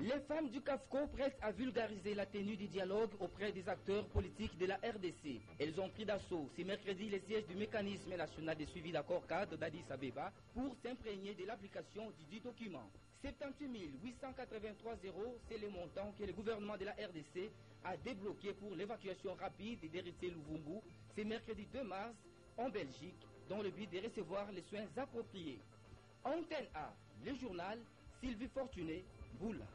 Les femmes du CAFCO prêtes à vulgariser la tenue du dialogue auprès des acteurs politiques de la RDC. Elles ont pris d'assaut ce mercredi les sièges du mécanisme national de suivi d'accord cadre d'Addis Abeba pour s'imprégner de l'application du document. 78 883 €, c'est le montant que le gouvernement de la RDC a débloqué pour l'évacuation rapide d'Héritier Louvumbu ce mercredi 2 mars en Belgique dans le but de recevoir les soins appropriés. Antenne A, le journal Sylvie Fortuné, Boula.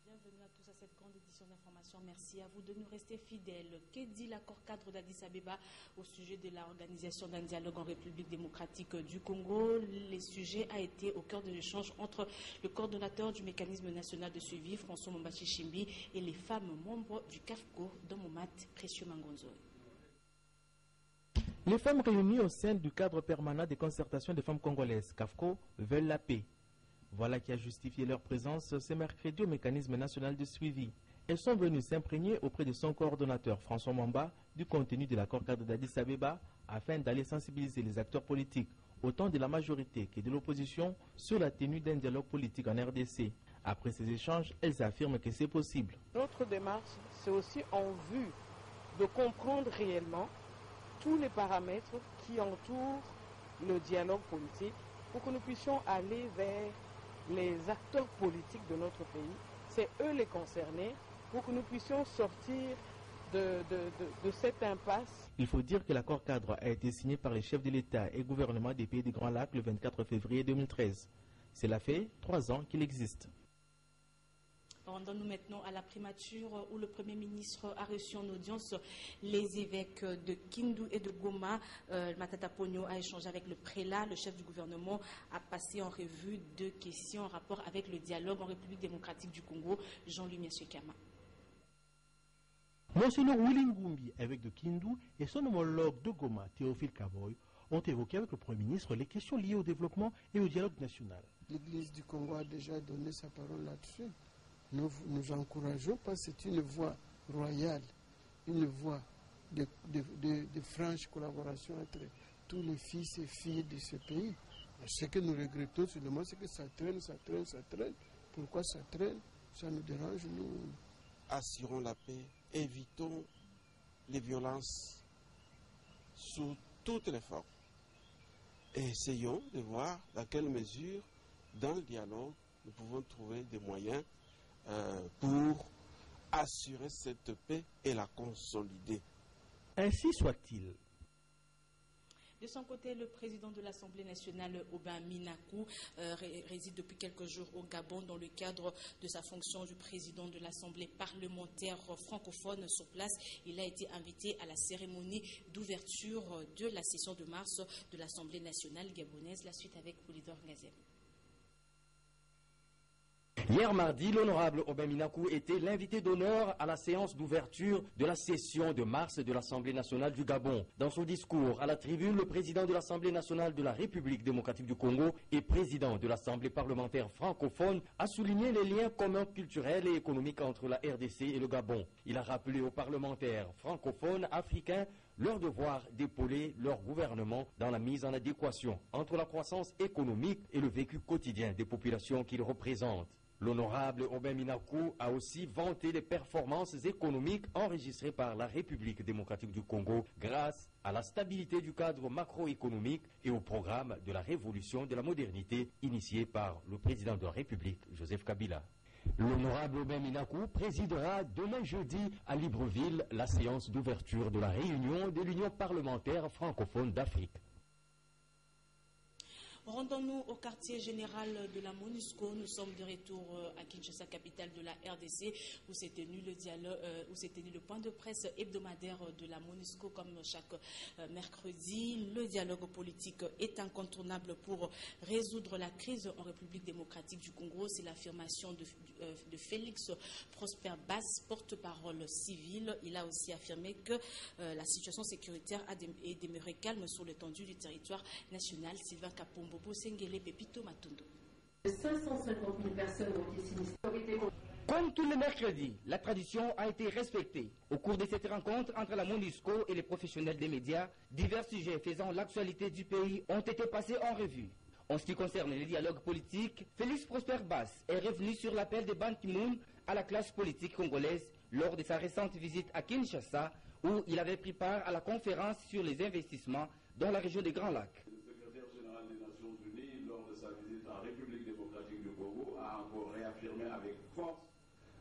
Bienvenue à tous à cette grande édition d'information. Merci à vous de nous rester fidèles. Que dit l'accord cadre d'Addis Abeba au sujet de l'organisation d'un dialogue en République démocratique du Congo? Le sujet a été au cœur de l'échange entre le coordonnateur du mécanisme national de suivi, François Mombachi Chimbi, et les femmes membres du CAFCO, dont Momat Précieux Mangonzo. Les femmes réunies au sein du cadre permanent des concertations des femmes congolaises, CAFCO, veulent la paix. Voilà qui a justifié leur présence ce mercredi au mécanisme national de suivi. Elles sont venues s'imprégner auprès de son coordonnateur François Mamba du contenu de l'accord cadre d'Addis Abeba afin d'aller sensibiliser les acteurs politiques, autant de la majorité que de l'opposition, sur la tenue d'un dialogue politique en RDC. Après ces échanges, elles affirment que c'est possible. Notre démarche, c'est aussi en vue de comprendre réellement tous les paramètres qui entourent le dialogue politique pour que nous puissions aller vers les acteurs politiques de notre pays. C'est eux les concernés pour que nous puissions sortir de cette impasse. Il faut dire que l'accord cadre a été signé par les chefs de l'État et gouvernement des pays des Grands Lacs le 24 février 2013. Cela fait 3 ans qu'il existe. Rendons-nous maintenant à la primature où le Premier ministre a reçu en audience les évêques de Kindu et de Goma. Matata Pogno a échangé avec le prélat. Le chef du gouvernement a passé en revue 2 questions en rapport avec le dialogue en République démocratique du Congo. Jean-Louis Miasekama. Monseigneur Willy Ngumbi, évêque de Kindu, et son homologue de Goma, Théophile Kaboy, ont évoqué avec le Premier ministre les questions liées au développement et au dialogue national. L'Église du Congo a déjà donné sa parole là-dessus. Nous encourageons parce que c'est une voie royale, une voie de franche collaboration entre tous les fils et filles de ce pays. Ce que nous regrettons seulement, c'est que ça traîne. Pourquoi ça traîne? Ça nous dérange, nous. Assurons la paix, évitons les violences sous toutes les formes. Et essayons de voir dans quelle mesure, dans le dialogue, nous pouvons trouver des moyens pour assurer cette paix et la consolider. Ainsi soit-il. De son côté, le président de l'Assemblée nationale, Aubin Minakou, réside depuis quelques jours au Gabon dans le cadre de sa fonction du président de l'Assemblée parlementaire francophone sur place. Il a été invité à la cérémonie d'ouverture de la session de mars de l'Assemblée nationale gabonaise. La suite avec Polydor Ngazem. Hier mardi, l'honorable Aubin Minakou était l'invité d'honneur à la séance d'ouverture de la session de mars de l'Assemblée nationale du Gabon. Dans son discours à la tribune, le président de l'Assemblée nationale de la République démocratique du Congo et président de l'Assemblée parlementaire francophone a souligné les liens communs culturels et économiques entre la RDC et le Gabon. Il a rappelé aux parlementaires francophones africains leur devoir d'épauler leur gouvernement dans la mise en adéquation entre la croissance économique et le vécu quotidien des populations qu'ils représentent. L'honorable Aubin Minakou a aussi vanté les performances économiques enregistrées par la République démocratique du Congo grâce à la stabilité du cadre macroéconomique et au programme de la révolution de la modernité initié par le président de la République, Joseph Kabila. L'honorable Aubin Minakou présidera demain jeudi à Libreville la séance d'ouverture de la réunion de l'Union parlementaire francophone d'Afrique. Rendons-nous au quartier général de la MONUSCO. Nous sommes de retour à Kinshasa, capitale de la RDC, où s'est tenu le dialogue, où s'est tenu le point de presse hebdomadaire de la MONUSCO comme chaque mercredi. Le dialogue politique est incontournable pour résoudre la crise en République démocratique du Congo. C'est l'affirmation de Félix Prosper Basse, porte-parole civil. Il a aussi affirmé que la situation sécuritaire est demeurée calme sur l'étendue du territoire national. Sylvain Kapombo, Sengele, Pepito Matondo. 550 000 personnes ont été sinistrées. Comme tous les mercredis, la tradition a été respectée. Au cours de cette rencontre entre la MONUSCO et les professionnels des médias, divers sujets faisant l'actualité du pays ont été passés en revue. En ce qui concerne les dialogues politiques, Félix Prosper Bass est revenu sur l'appel de Ban Ki-moon à la classe politique congolaise lors de sa récente visite à Kinshasa, où il avait pris part à la conférence sur les investissements dans la région des Grands Lacs. Le secrétaire général des Nations Unies, lors de sa visite en République démocratique du Congo, a encore réaffirmé avec force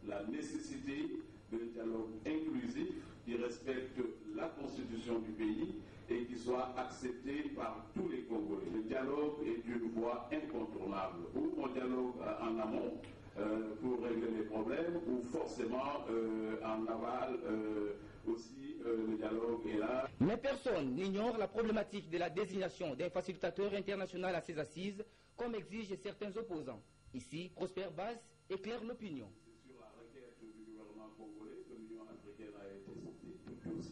la nécessité d'un dialogue inclusif qui respecte la constitution du pays et qui soit accepté par tous les Congolais. Le dialogue est une voie incontournable. Ou on dialogue en amont pour régler les problèmes, ou forcément en aval aussi le dialogue est là. Mais personne n'ignore la problématique de la désignation d'un facilitateur international à ses assises, comme exigent certains opposants. Ici, Prosper Bass éclaire l'opinion.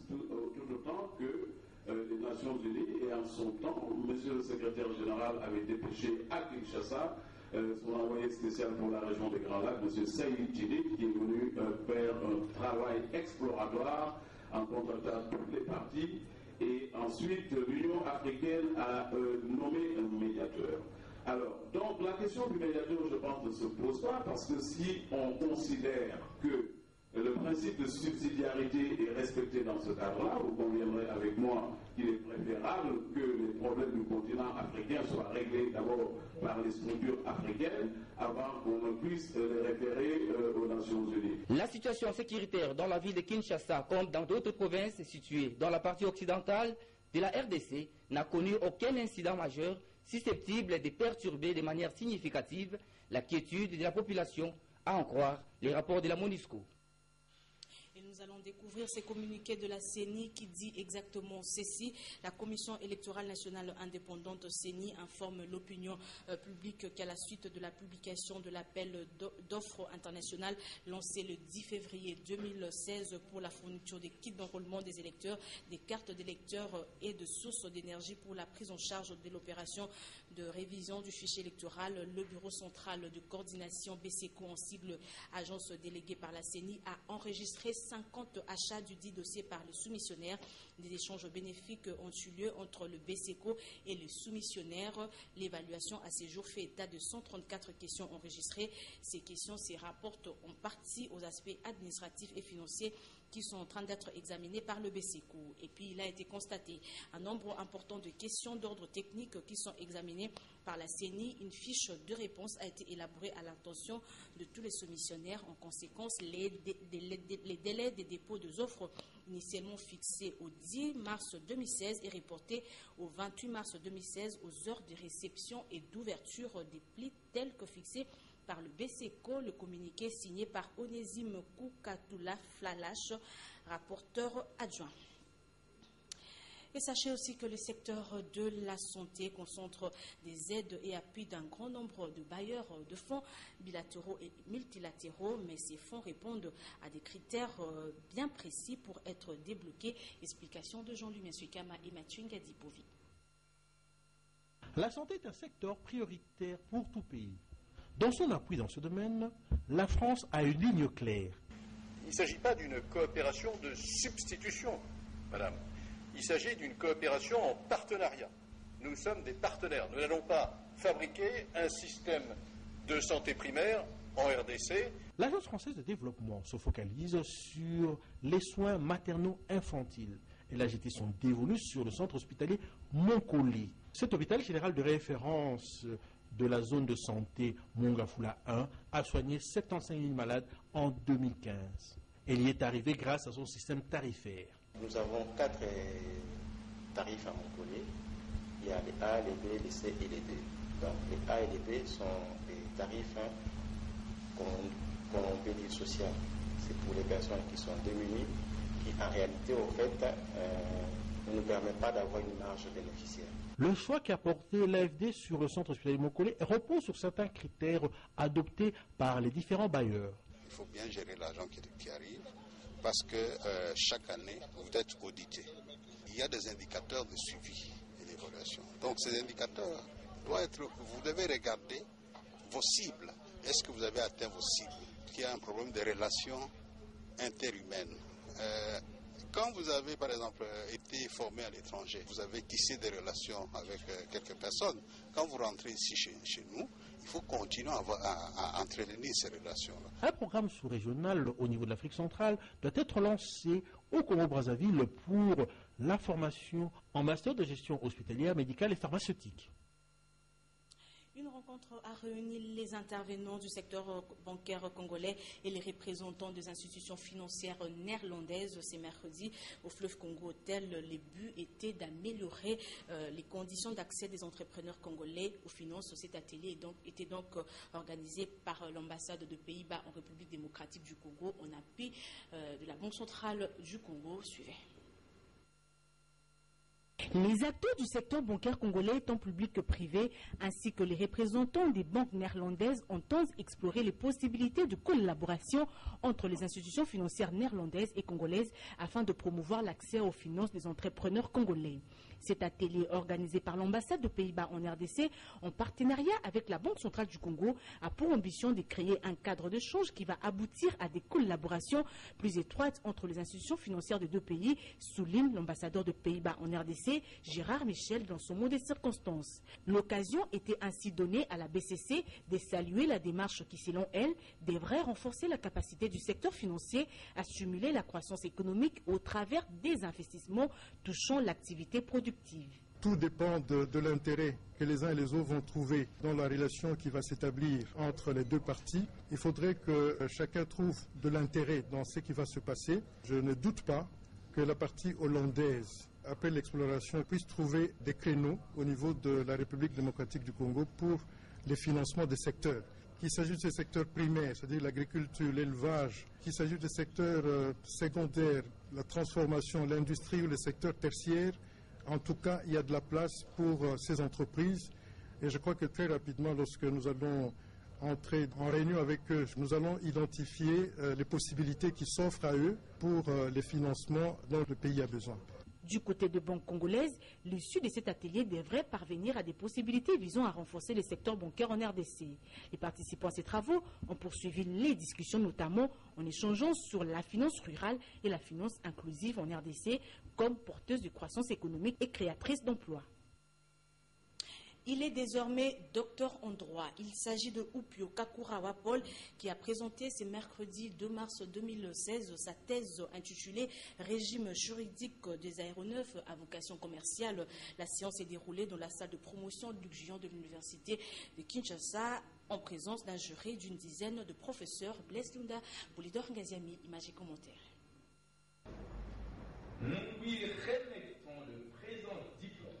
Tout autant que les Nations Unies, et en son temps, Monsieur le secrétaire général avait dépêché à Kinshasa son envoyé spécial pour la région des Grands Lacs, M. Saïd Djidik, qui est venu faire un travail exploratoire en contactant toutes les parties. Et ensuite, l'Union africaine a nommé un médiateur. Alors, donc la question du médiateur, je pense, ne se pose pas, parce que si on considère que le principe de subsidiarité est respecté dans ce cadre-là, vous conviendrez avec moi qu'il est préférable que les problèmes du continent africain soient réglés d'abord par les structures africaines avant qu'on ne puisse les référer aux Nations Unies. La situation sécuritaire dans la ville de Kinshasa, comme dans d'autres provinces situées dans la partie occidentale de la RDC, n'a connu aucun incident majeur susceptible de perturber de manière significative la quiétude de la population, à en croire les rapports de la MONUSCO. Et nous allons découvrir ces communiqués de la CENI qui dit exactement ceci. La Commission électorale nationale indépendante CENI informe l'opinion publique qu'à la suite de la publication de l'appel d'offres internationales lancé le 10 février 2016 pour la fourniture des kits d'enrôlement des électeurs, des cartes d'électeurs et de sources d'énergie pour la prise en charge de l'opération de révision du fichier électoral, le Bureau central de coordination BCECO, en sigle agence déléguée par la CENI, a enregistré 50 achats du dit dossier par le soumissionnaire. Des échanges bénéfiques ont eu lieu entre le BCECO et le soumissionnaire. L'évaluation à ces jours fait état de 134 questions enregistrées. Ces questions se rapportent en partie aux aspects administratifs et financiers qui sont en train d'être examinés par le BCECO. Et puis, il a été constaté un nombre important de questions d'ordre technique qui sont examinées par la CENI. Une fiche de réponse a été élaborée à l'intention de tous les soumissionnaires. En conséquence, les délais des dépôts des offres initialement fixés au 10 mars 2016 et reportés au 28 mars 2016 aux heures de réception et d'ouverture des plis tels que fixés par le BCECO, le communiqué signé par Onésime Koukatoula Flalache, rapporteur adjoint. Et sachez aussi que le secteur de la santé concentre des aides et appuis d'un grand nombre de bailleurs de fonds bilatéraux et multilatéraux, mais ces fonds répondent à des critères bien précis pour être débloqués. Explication de Jean-Louis Mensuikama et Mathieu Ngadipovi. La santé est un secteur prioritaire pour tout pays. Dans son appui dans ce domaine, la France a une ligne claire. Il ne s'agit pas d'une coopération de substitution, madame. Il s'agit d'une coopération en partenariat. Nous sommes des partenaires. Nous n'allons pas fabriquer un système de santé primaire en RDC. L'Agence française de développement se focalise sur les soins maternaux-infantiles. Elle a jeté son dévolu sur le centre hospitalier Monkoli. Cet hôpital général de référence de la zone de santé Mongafula 1 a soigné 75 000 malades en 2015. Elle y est arrivée grâce à son système tarifaire. Nous avons 4 tarifs à Montpellier. Il y a les A, les B, les C et les D. Donc les A et les B sont des tarifs qu'on peut dire sociaux. C'est pour les personnes qui sont démunies, qui en réalité, au fait, ne nous permettent pas d'avoir une marge bénéficiaire. Le choix qu'a porté l'AFD sur le centre hospitalier Monkoli repose sur certains critères adoptés par les différents bailleurs. Il faut bien gérer l'argent qui arrive parce que chaque année, vous êtes audité. Il y a des indicateurs de suivi et d'évaluation. Donc ces indicateurs doivent être, vous devez regarder vos cibles. Est-ce que vous avez atteint vos cibles? qu'il y a un problème de relations interhumaines. Quand vous avez, par exemple, été formé à l'étranger, vous avez tissé des relations avec quelques personnes, quand vous rentrez ici chez nous, il faut continuer à entretenir ces relations-là. Un programme sous-régional au niveau de l'Afrique centrale doit être lancé au Congo-Brazzaville pour la formation en master de gestion hospitalière, médicale et pharmaceutique. Une rencontre a réuni les intervenants du secteur bancaire congolais et les représentants des institutions financières néerlandaises ce mercredi au fleuve Congo. Tel les buts étaient d'améliorer les conditions d'accès des entrepreneurs congolais aux finances. Cet atelier était donc organisé par l'ambassade de Pays-Bas en République démocratique du Congo en appui de la Banque centrale du Congo. Suivez. Les acteurs du secteur bancaire congolais, tant public que privé, ainsi que les représentants des banques néerlandaises entendent explorer les possibilités de collaboration entre les institutions financières néerlandaises et congolaises afin de promouvoir l'accès aux finances des entrepreneurs congolais. Cet atelier organisé par l'ambassade de Pays-Bas en RDC en partenariat avec la Banque centrale du Congo a pour ambition de créer un cadre d'échange qui va aboutir à des collaborations plus étroites entre les institutions financières des deux pays, souligne l'ambassadeur de Pays-Bas en RDC, Gérard Michel, dans son mot des circonstances. L'occasion était ainsi donnée à la BCC de saluer la démarche qui, selon elle, devrait renforcer la capacité du secteur financier à stimuler la croissance économique au travers des investissements touchant l'activité productive. Tout dépend de l'intérêt que les uns et les autres vont trouver dans la relation qui va s'établir entre les deux parties. Il faudrait que chacun trouve de l'intérêt dans ce qui va se passer. Je ne doute pas que la partie hollandaise, après l'exploration, puisse trouver des créneaux au niveau de la République démocratique du Congo pour les financements des secteurs. Qu'il s'agisse des secteurs primaires, c'est-à-dire l'agriculture, l'élevage, qu'il s'agisse des secteurs secondaires, la transformation, l'industrie ou les secteurs tertiaires, en tout cas, il y a de la place pour ces entreprises. Et je crois que très rapidement, lorsque nous allons entrer en réunion avec eux, nous allons identifier les possibilités qui s'offrent à eux pour les financements dont le pays a besoin. Du côté de banques congolaises, l'issue de cet atelier devrait parvenir à des possibilités visant à renforcer le secteur bancaire en RDC. Les participants à ces travaux ont poursuivi les discussions, notamment en échangeant sur la finance rurale et la finance inclusive en RDC comme porteuse de croissance économique et créatrice d'emplois. Il est désormais docteur en droit. Il s'agit de Upio Kakurawa Paul qui a présenté ce mercredi 2 mars 2016 sa thèse intitulée « Régime juridique des aéronefs à vocation commerciale ». La séance s'est déroulée dans la salle de promotion Luc Juan de l'université de Kinshasa en présence d'un jury d'une dizaine de professeurs. Blaise Lunda, Bolidor Ngaziami, images et commentaires. Nous lui remettons le présent diplôme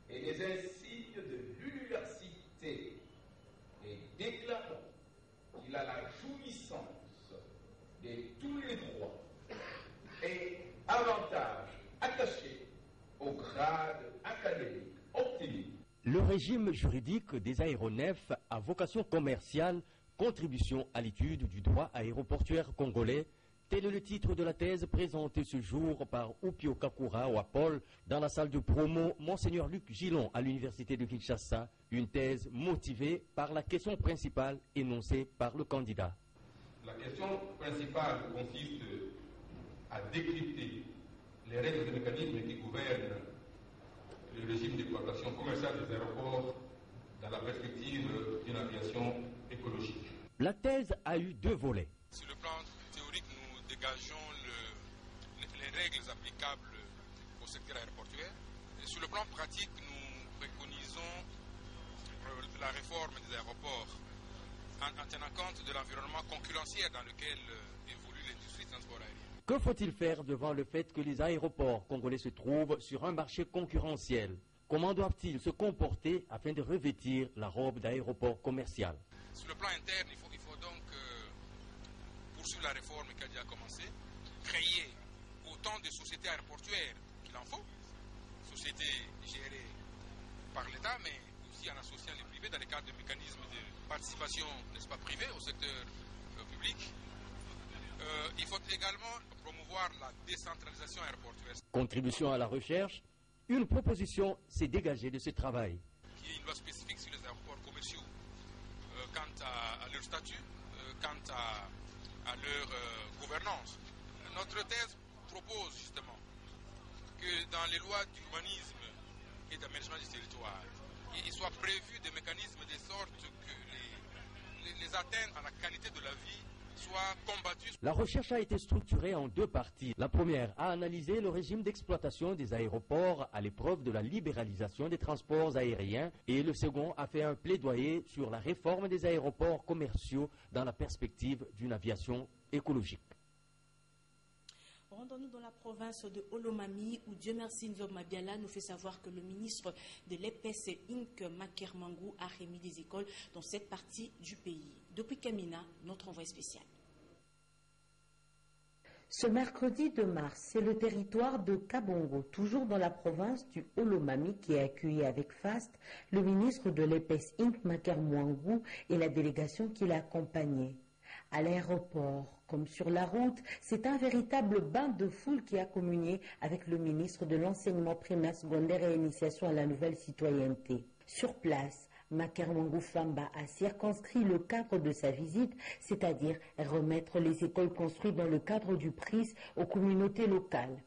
et les insignes de l'université et déclarons qu'il a la jouissance de tous les droits et avantages attachés au grade académique obtenu. Le régime juridique des aéronefs à vocation commerciale, contribution à l'étude du droit aéroportuaire congolais. Tel est le titre de la thèse présentée ce jour par Upio Kakurawa Paul dans la salle de promo Monseigneur Luc Gillon à l'université de Kinshasa. Une thèse motivée par la question principale énoncée par le candidat. La question principale consiste à décrypter les règles et mécanismes qui gouvernent le régime d'exploitation commerciale des aéroports dans la perspective d'une aviation écologique. La thèse a eu deux volets. Sur le plan théorique, nous dégageons les règles applicables au secteur aéroportuaire. Et sur le plan pratique, nous préconisons la réforme des aéroports en tenant compte de l'environnement concurrentiel dans lequel évolue l'industrie du transport aérien. Que faut-il faire devant le fait que les aéroports congolais se trouvent sur un marché concurrentiel? Comment doivent-ils se comporter afin de revêtir la robe d'aéroport commercial? Sur le plan interne, il faut donc poursuivre la réforme qui a déjà commencé, créer autant de sociétés aéroportuaires qu'il en faut, sociétés gérées par l'État, mais aussi en associant les privés dans le cadre de mécanismes de participation, n'est-ce pas, privée au secteur public. Il faut également promouvoir la décentralisation aéroportuaire. Contribution à la recherche, une proposition s'est dégagée de ce travail. Il y a une loi spécifique sur les aéroports commerciaux quant à leur statut, quant à leur gouvernance. Notre thèse propose justement que dans les lois d'urbanisme et d'aménagement du territoire, il soit prévu des mécanismes de sorte que les atteintes à la qualité de la vie soient combattues. La recherche a été structurée en deux parties. La première a analysé le régime d'exploitation des aéroports à l'épreuve de la libéralisation des transports aériens et le second a fait un plaidoyer sur la réforme des aéroports commerciaux dans la perspective d'une aviation écologique. Rendons-nous dans la province de Olomami où Dieu merci Nzob Mabiala nous fait savoir que le ministre de l'EPS Inc. Maker Mangou a remis des écoles dans cette partie du pays. Depuis Kamina, notre envoyé spécial. Ce mercredi 2 mars, c'est le territoire de Kabongo, toujours dans la province du Olomami, qui a accueilli avec faste le ministre de l'EPS Inc. Maker Mangou et la délégation qui l'a accompagné. À l'aéroport, comme sur la route, c'est un véritable bain de foule qui a communié avec le ministre de l'enseignement primaire, secondaire et initiation à la nouvelle citoyenneté. Sur place, Maker Mangou Famba a circonscrit le cadre de sa visite, c'est-à-dire remettre les écoles construites dans le cadre du PRIS aux communautés locales.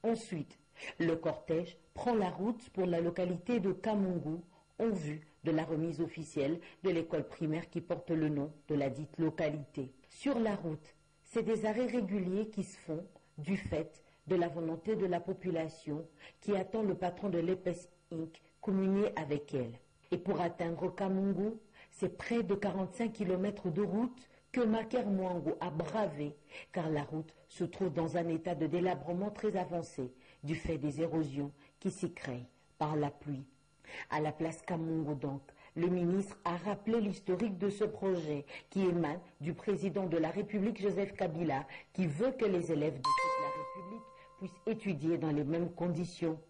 Ensuite, le cortège prend la route pour la localité de Kamongo, en vue de la remise officielle de l'école primaire qui porte le nom de la dite localité. Sur la route, c'est des arrêts réguliers qui se font du fait de la volonté de la population qui attend le patron de l'EPS Inc. communier avec elle. Et pour atteindre Kamongo, c'est près de 45 km de route que Maker Mangou a bravé, car la route se trouve dans un état de délabrement très avancé du fait des érosions qui s'y créent par la pluie. À la place Kamongo donc, le ministre a rappelé l'historique de ce projet qui émane du président de la République Joseph Kabila, qui veut que les élèves de toute la République puissent étudier dans les mêmes conditions.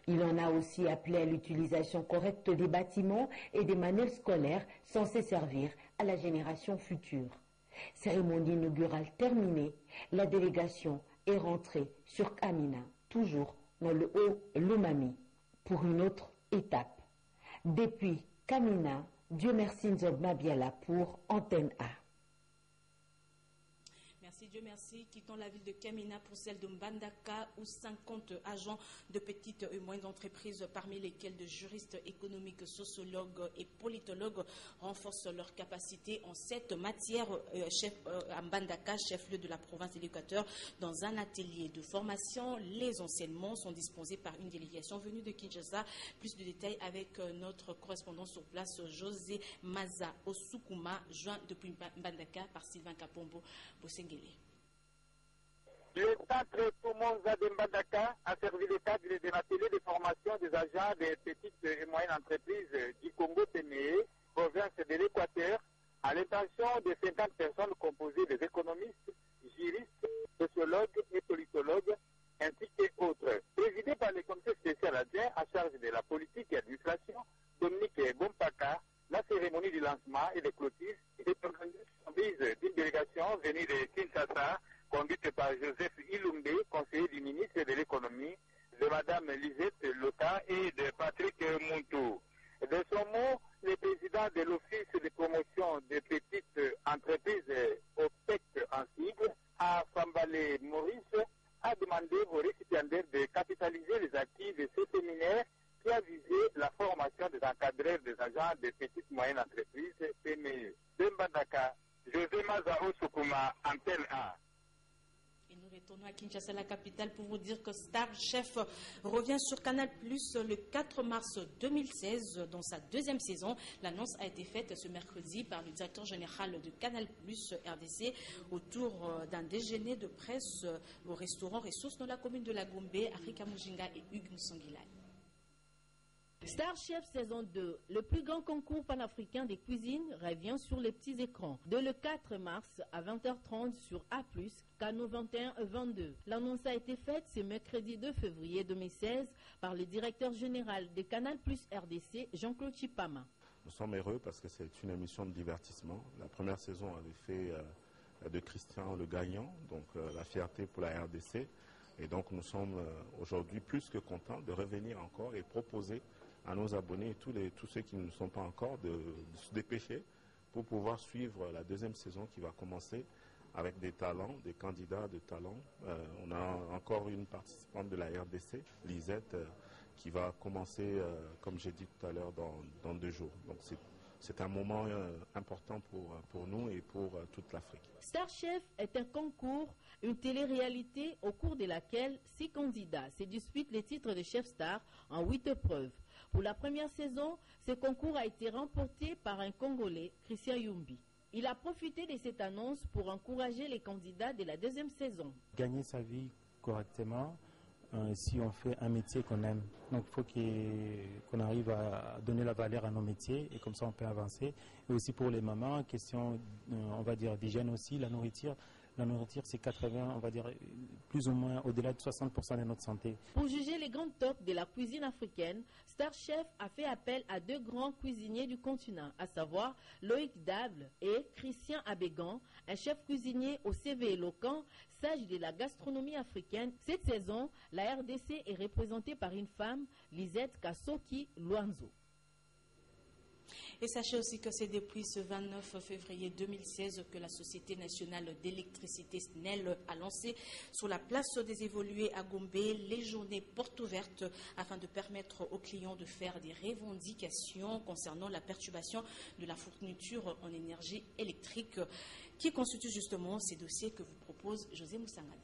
Il en a aussi appelé à l'utilisation correcte des bâtiments et des manuels scolaires censés servir à la génération future. Cérémonie inaugurale terminée, la délégation est rentrée sur Kamina, toujours dans le Haut-Lomami, pour une autre étape. Depuis Kamina, Dieu merci Nzob Mabiala pour Antenne A. Merci, Dieu merci. Quittons la ville de Kamina pour celle de Mbandaka où 50 agents de petites et moyennes entreprises, parmi lesquels de juristes économiques, sociologues et politologues, renforcent leurs capacités en cette matière. À Mbandaka, chef-lieu de la province de l'Équateur, dans un atelier de formation. Les enseignements sont disposés par une délégation venue de Kinshasa. Plus de détails avec notre correspondant sur place, José Maza Osukuma, joint depuis Mbandaka par Sylvain Kapombo Bosengele. Le centre Toumonza de Mbandaka a servi de cadre d'un atelier de formation des agents des petites et moyennes entreprises du Congo TME, province de l'Équateur, à l'intention de 50 personnes composées des économistes, juristes, sociologues et politologues, ainsi qu'autres. Présidé par le comité spécial adjoint à charge de la politique et administration, Dominique Bompaka, la cérémonie du lancement et de clôture est organisée en guise d'une délégation venue de Kinshasa, conduite par Joseph Ilumbe, conseiller du ministre de l'économie, de Mme Lisette Lota et de Patrick Muntu. De son mot, le président de l'Office de promotion des petites entreprises OPEC en sigle, à Fambale Maurice, a demandé aux récipiendaires de capitaliser les acquis de ce séminaire qui a visé la formation des encadreurs des agents des petites et moyennes entreprises PME. De Mbandaka, José Mazao Sukuma, Antenne A. Et nous retournons à Kinshasa, la capitale, pour vous dire que Star Chef revient sur Canal Plus le 4 mars 2016 dans sa deuxième saison. L'annonce a été faite ce mercredi par le directeur général de Canal Plus RDC autour d'un déjeuner de presse au restaurant Ressources dans la commune de la Gombe, Afrika Mujinga et Hugues Moussangilay. Star Chef saison 2, le plus grand concours panafricain des cuisines revient sur les petits écrans. Dès le 4 mars à 20h30 sur A+, canaux 21 et 22. L'annonce a été faite ce mercredi 2 février 2016 par le directeur général de Canal Plus RDC, Jean-Claude Chipama. Nous sommes heureux parce que c'est une émission de divertissement. La première saison avait fait de Christian le gagnant, donc la fierté pour la RDC. Et donc nous sommes aujourd'hui plus que contents de revenir encore et proposer à nos abonnés et tous ceux qui ne le sont pas encore de se dépêcher pour pouvoir suivre la deuxième saison qui va commencer avec des talents, des candidats de talent. On a encore une participante de la RDC, Lisette, qui va commencer, comme j'ai dit tout à l'heure, dans 2 jours. Donc c'est un moment important pour nous et pour toute l'Afrique. Star Chef est un concours, une télé-réalité au cours de laquelle 6 candidats se disputent les titres de chef star en 8 épreuves. Pour la première saison, ce concours a été remporté par un Congolais, Christian Yumbi. Il a profité de cette annonce pour encourager les candidats de la deuxième saison. Gagner sa vie correctement, si on fait un métier qu'on aime. Donc il faut qu'on arrive à donner la valeur à nos métiers et comme ça on peut avancer. Et aussi pour les mamans, question, on va dire, d'hygiène aussi, la nourriture. La nourriture, c'est 80, on va dire, plus ou moins au-delà de 60% de notre santé. Pour juger les grands tops de la cuisine africaine, Star Chef a fait appel à 2 grands cuisiniers du continent, à savoir Loïc Dable et Christian Abégan, un chef cuisinier au CV éloquent, sage de la gastronomie africaine. Cette saison, la RDC est représentée par une femme, Lisette Kassoki Luanzo. Et sachez aussi que c'est depuis ce 29 février 2016 que la Société nationale d'électricité SNEL a lancé sur la place des évolués à Gombe les journées portes ouvertes afin de permettre aux clients de faire des revendications concernant la perturbation de la fourniture en énergie électrique qui constitue justement ces dossiers que vous propose José Moussangani.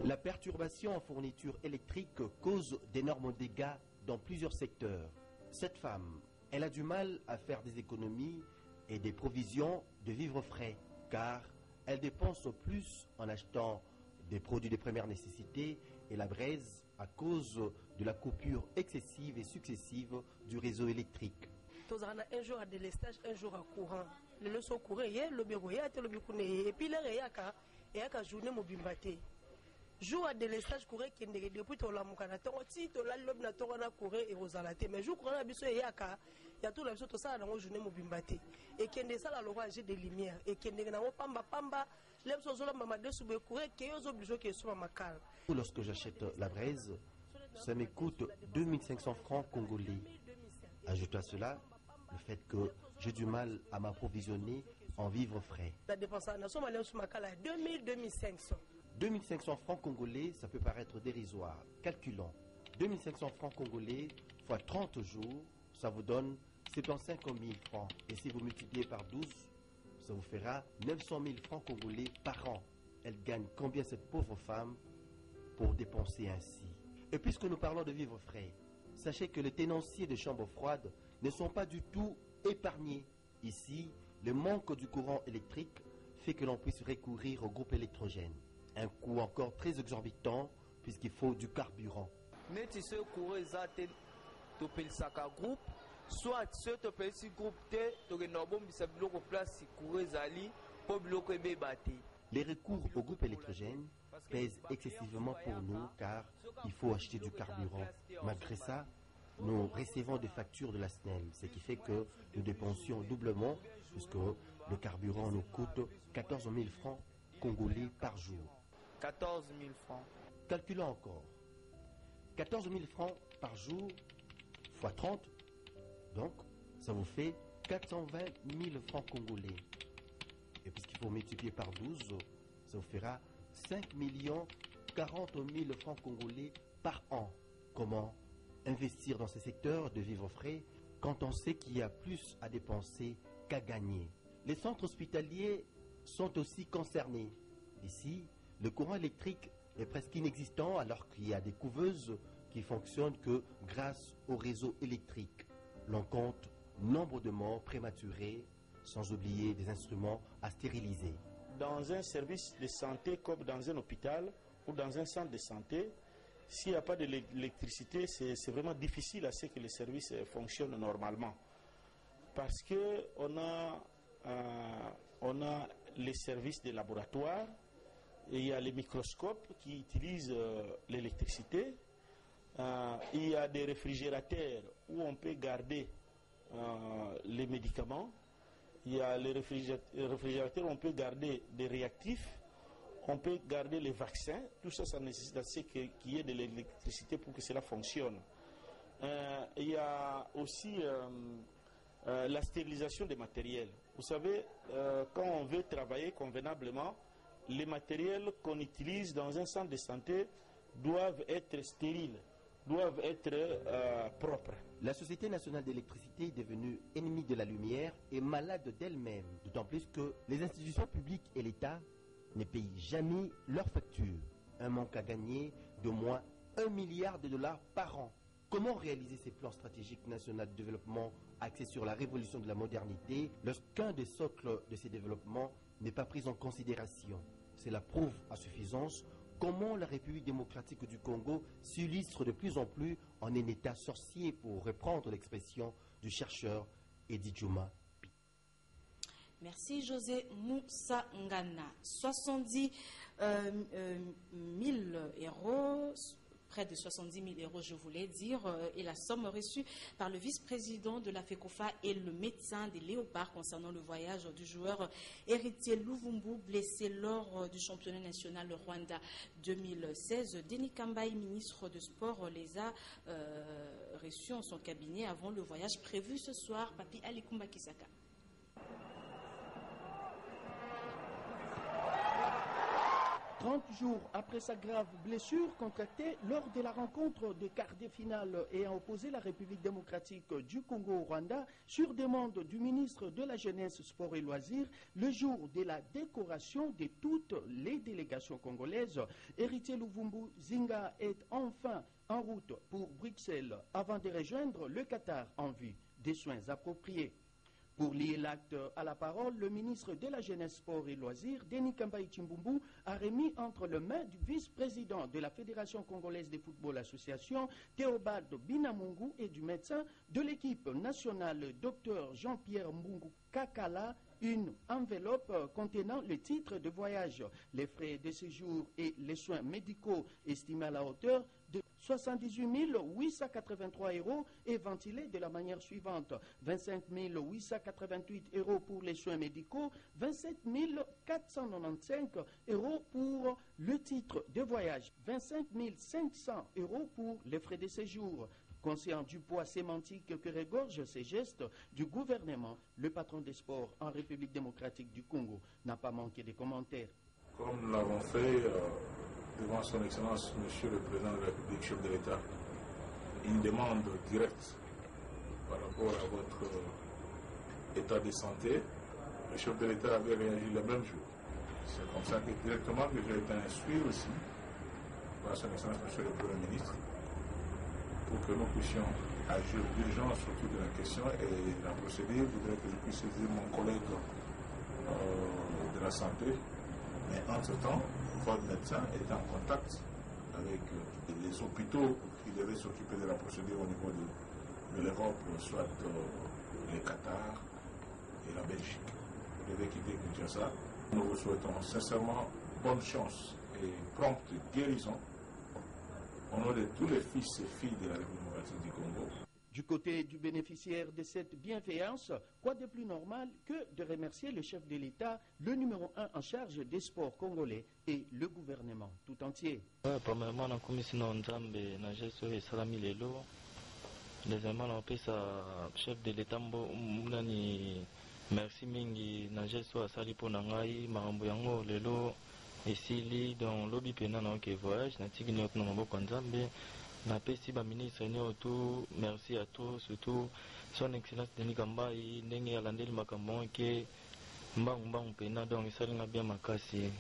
La perturbation en fourniture électrique cause d'énormes dégâts dans plusieurs secteurs. Cette femme, elle a du mal à faire des économies et des provisions de vivres frais, car elle dépense plus en achetant des produits de première nécessité et la braise à cause de la coupure excessive et successive du réseau électrique. Un jour à délestage, un jour à courant. Le leçon courant, le bureau, et puis il y a un journée mobilisée. Jour à délestage courant qui est depuis la mukana si to la lob na to na courant et rosalate mais jour courant biso yaka ya tout la biso to ça na journée mobimbate et qui est ça la l'orage de lumière et qui est na pamba l'ebso zola mama de sube courant qui est obligé que soit makal. Lorsque j'achète la braise, ça me coûte 2500 francs congolais. Ajoute à cela le fait que j'ai du mal à m'approvisionner en vivres frais. La dépense na somme aller sur makala 2500. 2500 francs congolais, ça peut paraître dérisoire. Calculons. 2500 francs congolais fois 30 jours, ça vous donne 75 000 francs. Et si vous multipliez par 12, ça vous fera 900 000 francs congolais par an. Elle gagne combien cette pauvre femme pour dépenser ainsi? Et puisque nous parlons de vivres frais, sachez que les tenanciers de chambres froides ne sont pas du tout épargnés. Ici, le manque du courant électrique fait que l'on puisse recourir au groupe électrogène. Un coût encore très exorbitant puisqu'il faut du carburant. Mais tu sais, tu peux le groupe, soit tu peux le groupe, les recours au groupe électrogène pèsent excessivement pour nous car il faut acheter du carburant. Malgré ça, nous recevons des factures de la SNEL, ce qui fait que nous dépensions doublement puisque le carburant nous coûte 14 000 francs congolais par jour. 14 000 francs. Calculons encore. 14 000 francs par jour fois 30, donc ça vous fait 420 000 francs congolais. Et puisqu'il faut multiplier par 12, ça vous fera 5 40 000 francs congolais par an. Comment investir dans ces secteurs de vivres frais quand on sait qu'il y a plus à dépenser qu'à gagner? Les centres hospitaliers sont aussi concernés. Ici, le courant électrique est presque inexistant alors qu'il y a des couveuses qui fonctionnent que grâce au réseau électrique. L'on compte nombre de morts prématurées, sans oublier des instruments à stériliser. Dans un service de santé comme dans un hôpital ou dans un centre de santé, s'il n'y a pas d'électricité, c'est vraiment difficile à ce que les services fonctionnent normalement. Parce qu'on a les services de laboratoire, et il y a les microscopes qui utilisent l'électricité. Il y a des réfrigérateurs où on peut garder les médicaments. Il y a les réfrigérateurs où on peut garder des réactifs. On peut garder les vaccins. Tout ça, ça nécessite qu'il y ait de l'électricité pour que cela fonctionne. Il y a aussi la stérilisation des matériels. Vous savez, quand on veut travailler convenablement, les matériels qu'on utilise dans un centre de santé doivent être stériles, doivent être propres. La Société nationale d'électricité est devenue ennemie de la lumière et malade d'elle-même, d'autant plus que les institutions publiques et l'État ne payent jamais leurs factures. Un manque à gagner d'au moins $1 milliard par an. Comment réaliser ces plans stratégiques nationaux de développement axés sur la révolution de la modernité lorsqu'un des socles de ces développements n'est pas pris en considération? Cela prouve à suffisance comment la République démocratique du Congo s'illustre de plus en plus en un état sorcier, pour reprendre l'expression du chercheur Edi Djouma. Merci José Moussa Ngana. 70 000 euros, près de 70 000 euros, je voulais dire, et la somme reçue par le vice-président de la FECOFA et le médecin des Léopards concernant le voyage du joueur héritier Luvumbu, blessé lors du championnat national Rwanda 2016. Denis Kambaï, ministre de Sport, les a reçus en son cabinet avant le voyage prévu ce soir. Papi Alikumba Kisaka. 30 jours après sa grave blessure contractée lors de la rencontre des quarts de finale ayant opposé la République démocratique du Congo au Rwanda, sur demande du ministre de la Jeunesse, Sport et Loisirs, le jour de la décoration de toutes les délégations congolaises, héritier Luvumbu Zinga est enfin en route pour Bruxelles avant de rejoindre le Qatar en vue des soins appropriés. Pour lier l'acte à la parole, le ministre de la Jeunesse, Sport et Loisirs, Denis Kambaï Chimbumbu, a remis entre les mains du vice-président de la Fédération congolaise de football association, Théobald Binamungu, et du médecin de l'équipe nationale, Dr Jean-Pierre Mbungu Kakala, une enveloppe contenant le titre de voyage, les frais de séjour et les soins médicaux estimés à la hauteur de 78 883 euros et ventilés de la manière suivante: 25 888 euros pour les soins médicaux, 27 495 euros pour le titre de voyage, 25 500 euros pour les frais de séjour. Conscient du poids sémantique que regorgent ces gestes du gouvernement, le patron des sports en République démocratique du Congo n'a pas manqué de commentaires. Comme nous l'avons fait devant son Excellence, Monsieur le Président de la République, chef de l'État, une demande directe par rapport à votre état de santé, le chef de l'État avait réagi le même jour. C'est comme ça que directement que j'ai été instruit aussi par son Excellence, Monsieur le Premier ministre, pour que nous puissions agir d'urgence surtout de la question et la procédure. Je voudrais que je puisse saisir mon collègue de la santé. Mais entre-temps, votre médecin est en contact avec les hôpitaux qui devaient s'occuper de la procédure au niveau de l'Europe, soit le Qatar et la Belgique. Vous devez quitter Kinshasa. Nous vous souhaitons sincèrement bonne chance et prompte guérison au nom de tous les fils et filles de la République démocratique du Congo. Du côté du bénéficiaire de cette bienveillance, quoi de plus normal que de remercier le chef de l'État, le numéro 1 en charge des sports congolais et le gouvernement tout entier. Premièrement, la commission Nzambe na gesto et salami lelo. Deuxièmement, on paie sa chef de l'État Mounani merci mingi na gesto asali pona ngai makambo yango lelo esili dans lobby pena na ke voyage na tigini na maboko Nzambe. Na pesi ba ministre tout, merci à tous, surtout son excellence Denis Kambaï, ndenge alandeli makambo ke mbangu pena donc esalinga bien makasi.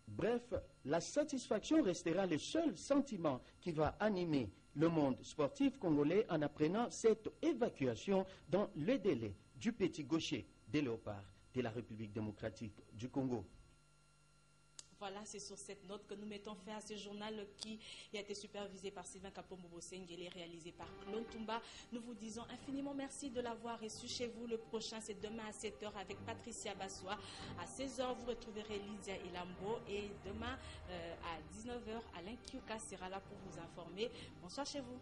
Bref, la satisfaction restera le seul sentiment qui va animer le monde sportif congolais en apprenant cette évacuation dans le délai du petit gaucher des Léopards de la République démocratique du Congo. Voilà, c'est sur cette note que nous mettons fin à ce journal qui a été supervisé par Sylvain Kapombo-Boseng et réalisé par Claude Toumba. Nous vous disons infiniment merci de l'avoir reçu chez vous. Le prochain, c'est demain à 7h avec Patricia Bassois. À 16h, vous retrouverez Lydia Ilambo. Et demain, à 19h, Alain Kiuka sera là pour vous informer. Bonsoir chez vous.